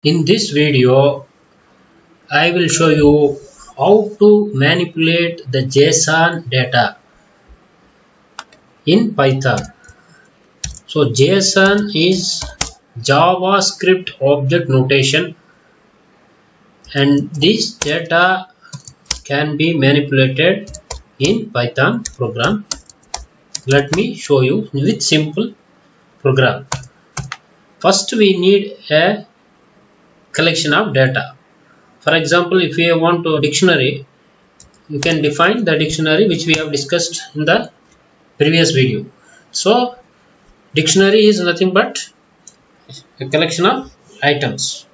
In this video, I will show you how to manipulate the JSON data in Python. So JSON is JavaScript object notation, and this data can be manipulated in Python program. Let me show you with simple program. First, we need a collection of data. For example, if you want a dictionary, you can define the dictionary which we have discussed in the previous video. So dictionary is nothing but a collection of items.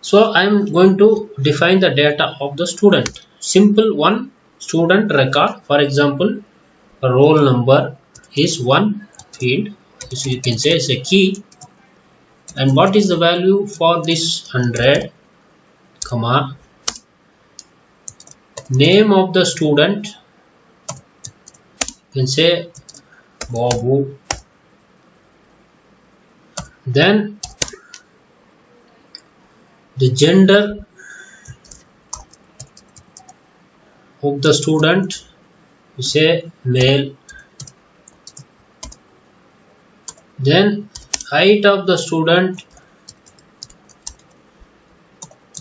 So I am going to define the data of the student. Simple one student record. For example, roll number is one field, so you can say it's a key. And what is the value for this 100, comma, name of the student, you can say Babu. Then the gender of the student, you say male. Then height of the student,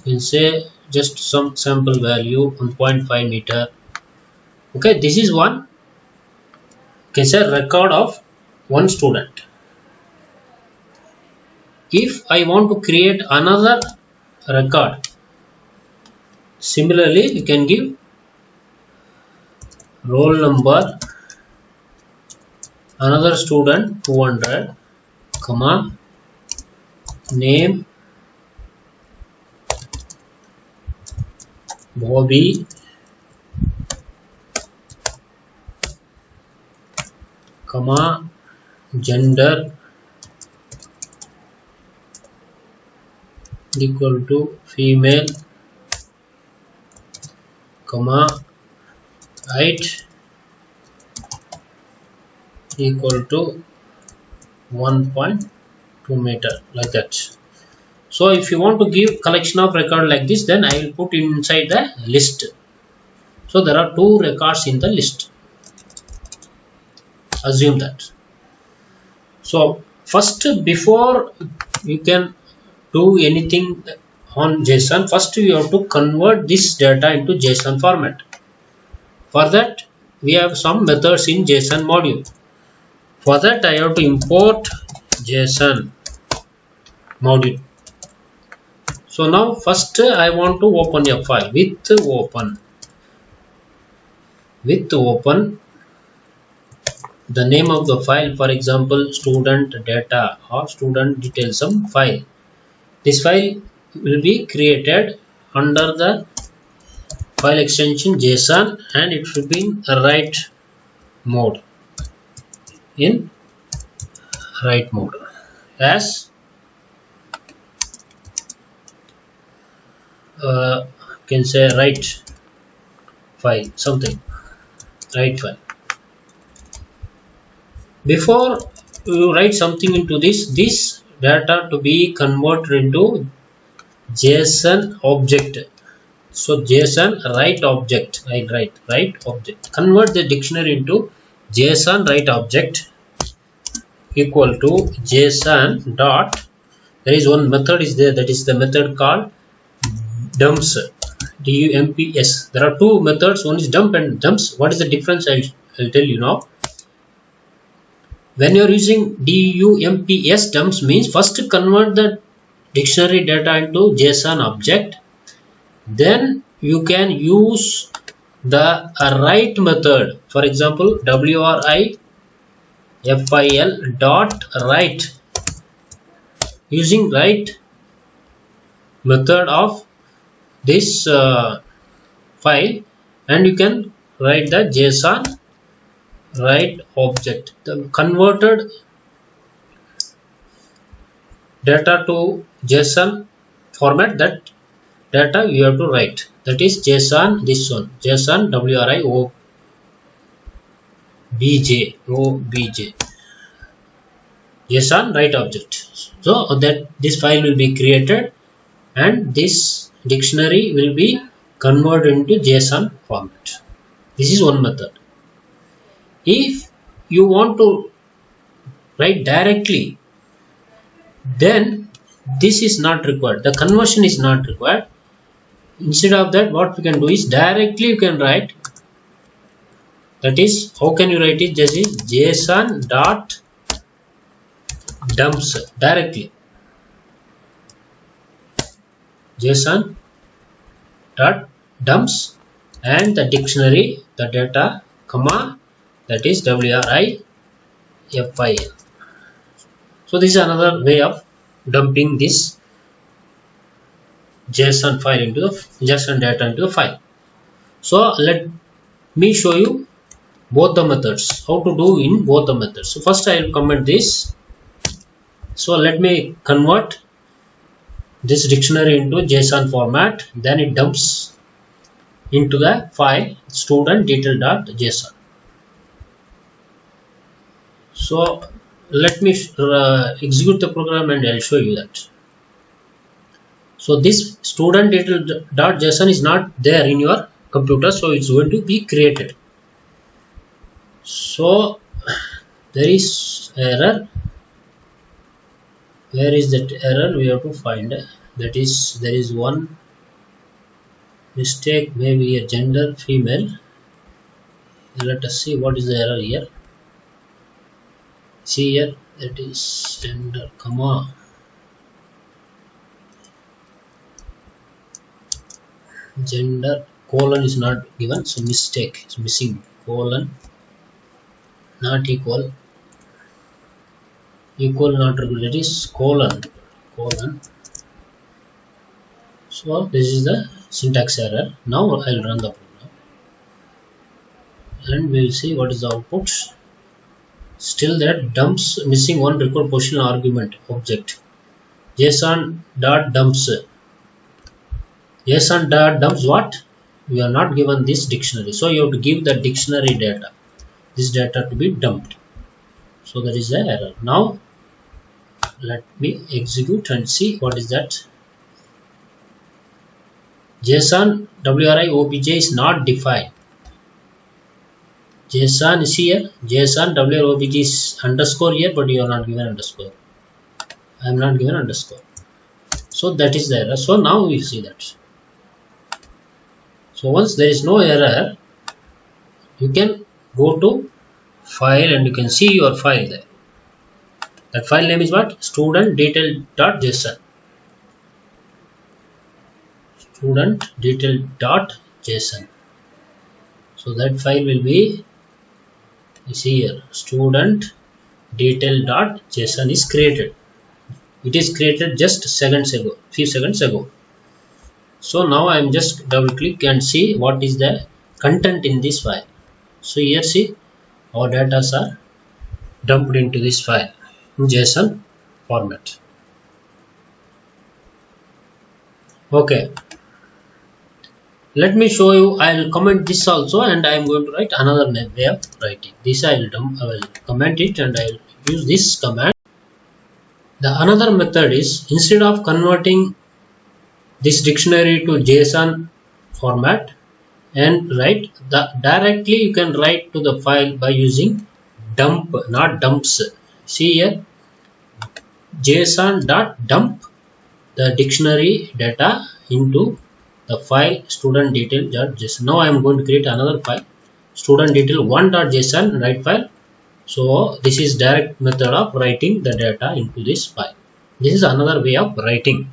you can say just some sample value 1.5 meter. Okay, this is one, you can say record of one student. If I want to create another record, similarly you can give roll number, another student 200, comma, name Bobby, comma, gender equal to female, comma, height equal to 1.2 meter, like that. So if you want to give collection of record like this, then I will put inside the list. So there are two records in the list. Assume that. So first, before you can do anything on JSON, first you have to convert this data into JSON format. For that, we have some methods in JSON module. For that, I have to import JSON module. So now first I want to open a file with open. With open, the name of the file, for example, student data or student details some file. This file will be created under the file extension JSON, and it should be in write mode. In write mode, as can say write file, something, write file. Before you write something into this data to be converted into JSON object. So JSON write object, I write object, convert the dictionary into JSON write object equal to JSON dot, there is one method is there, that is the method called dumps, dumps. There are two methods, one is dump and dumps. What is the difference? I'll tell you now. When you are using dumps, dumps means first convert the dictionary data into JSON object, then you can use the write method. For example, write file dot write, using write method of this file, and you can write the JSON write object. The converted data to JSON format, that data you have to write, that is JSON, this one JSON obj JSON write object. So that this file will be created and this dictionary will be converted into JSON format. This is one method. If you want to write directly, then this is not required. The conversion is not required. Instead of that, what we can do is directly you can write. That is, how can you write it? Just is JSON dot dumps directly. JSON dot dumps and the dictionary, the data, comma, that is WRIFIL. So this is another way of dumping this JSON file into the JSON data into the file. So let me show you both the methods, how to do in both the methods. So first I will comment this. So let me convert this dictionary into JSON format, then it dumps into the file student detail.json. So let me execute the program and I'll show you that. So this student detail.json is not there in your computer, so it's going to be created. So there is error. Where is that error? We have to find. That is, there is one mistake, maybe a gender female. Let us see what is the error here. See here, that is gender, comma, gender, colon is not given, so mistake is missing, colon, not equal, equal not equal, that is colon. So this is the syntax error. Now I'll run the program and we will see what is the output. Still that dumps missing one record positional argument object. JSON.dumps. JSON.dumps what? We are not given this dictionary, so you have to give the dictionary data, this data to be dumped. So that is the error. Now let me execute and see what is that. JSON WRI OBJ is not defined. JSON is here, JSON WRI OBJ is underscore here, but you are not given underscore. I am not given underscore. So that is the error. So now we see that. So once there is no error, you can go to file and you can see your file there. That file name is what? Student detail.json. Student detail.json. So that file will be, you see here, student detail.json is created. It is created just few seconds ago. So now I am just double click and see what is the content in this file. So here see, our data are dumped into this file in JSON format. Okay, let me show you. I will comment this also, and I am going to write another way of writing. This I will comment it and I will use this command. The another method is, instead of converting this dictionary to JSON format and write directly, you can write to the file by using dump, not dumps. See here, JSON.dump the dictionary data into the file student detail.json. Now I am going to create another file, student detail1.json, write file. So this is direct method of writing the data into this file. This is another way of writing.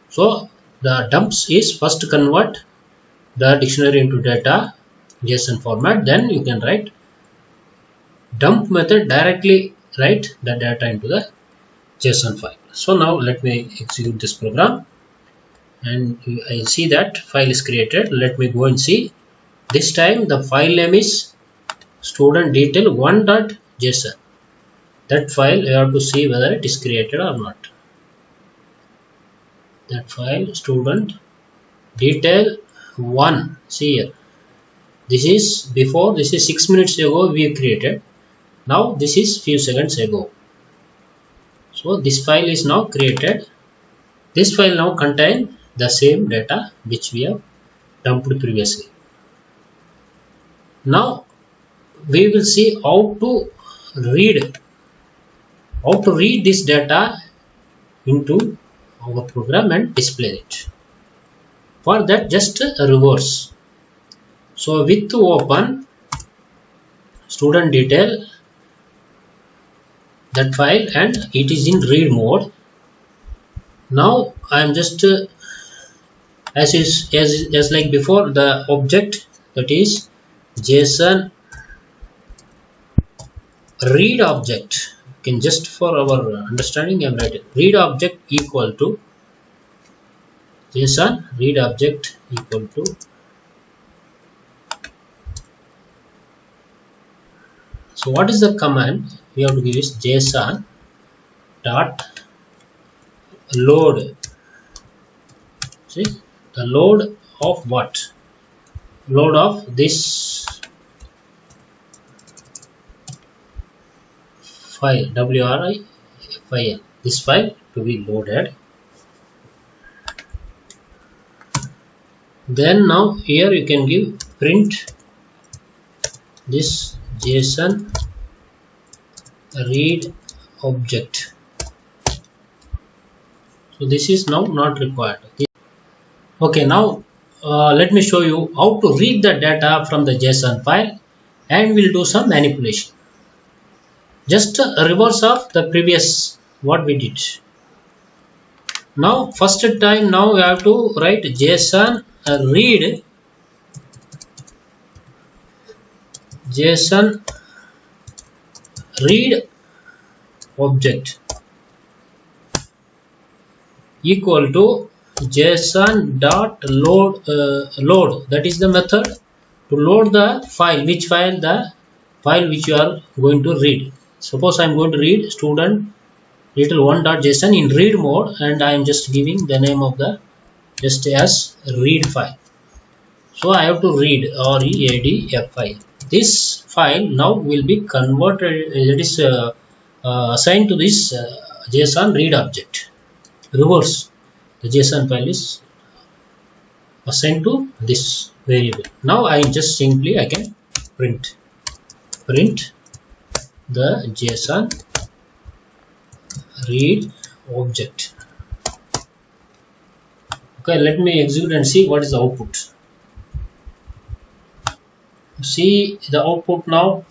So the dumps is first convert the dictionary into data JSON format, then you can write dump method, directly write the data into the JSON file. So now let me execute this program and I see that file is created. Let me go and see. This time the file name is student detail1.json. That file you have to see whether it is created or not. That file student detail1, see here, this is before, this is 6 minutes ago we created. Now this is few seconds ago. So this file is now created. This file now contains the same data which we have dumped previously. Now we will see how to read this data into our program and display it. For that, just reverse. So with open student detail, that file, and it is in read mode. Now I am just as like before, the object, that is JSON read object. You can just for our understanding I am writing read object equal to JSON read object equal to so what is the command we have to give is JSON dot load. See the load of what? Load of this file WRIFIL, this file to be loaded. Then now here you can give print this JSON read object. So this is now not required. Okay, now let me show you how to read the data from the JSON file, and we'll do some manipulation. Just a reverse of the previous what we did. Now first time now we have to write JSON read object equal to JSON dot load that is the method to load the file. Which file? The file which you are going to read. Suppose I am going to read student little1.json in read mode, and I am just giving the name of the just as read file. So I have to read read file. This file now will be converted, that is assigned to this JSON read object. Reverse, the JSON file is assigned to this variable. Now I just simply I can print the JSON read object. Okay, let me execute and see what is the output. See the output now.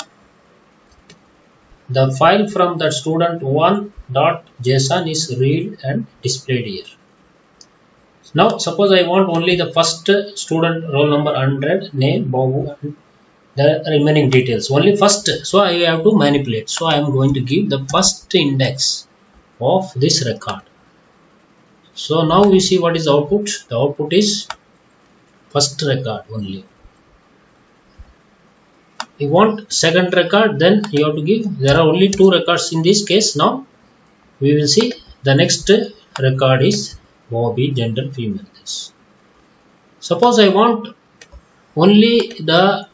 The file from the student1.json is read and displayed here. Now suppose I want only the first student roll number 100, name Babu, and the remaining details only first. So I have to manipulate. So I am going to give the first index of this record. So now we see what is the output. The output is first record only. You want second record, then you have to give, there are only two records in this case. Now we will see the next record is Bobby, gender female. This. Suppose I want only the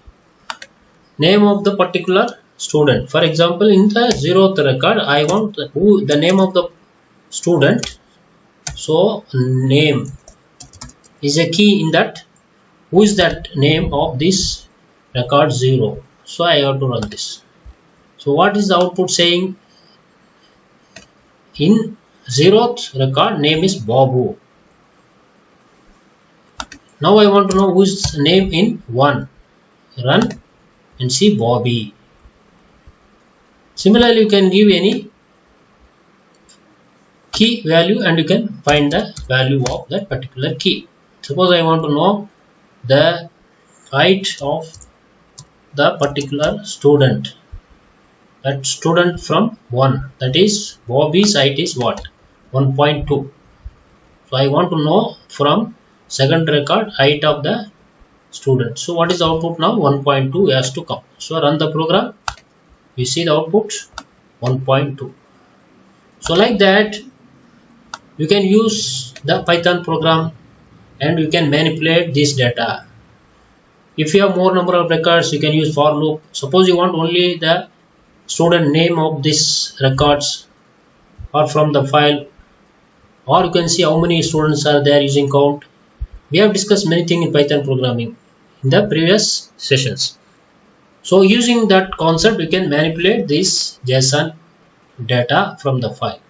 name of the particular student. For example, in the 0th record I want the name of the student. So name is a key in that. Who is that name of this record 0? So I have to run this. So what is the output saying? In 0th record name is Babu. Now I want to know who is name in 1. Run and see Bobby. Similarly, you can give any key value and you can find the value of that particular key. Suppose I want to know the height of the particular student, that student from 1, that is Bobby's height is what? 1.2. So I want to know from second record height of the student. So what is the output now? 1.2 has to come. So run the program. You see the output 1.2. So like that you can use the Python program and you can manipulate this data. If you have more number of records, you can use for loop. Suppose you want only the student name of this records, or from the file, or you can see how many students are there using count. We have discussed many things in Python programming in the previous sessions. So using that concept, we can manipulate this JSON data from the file.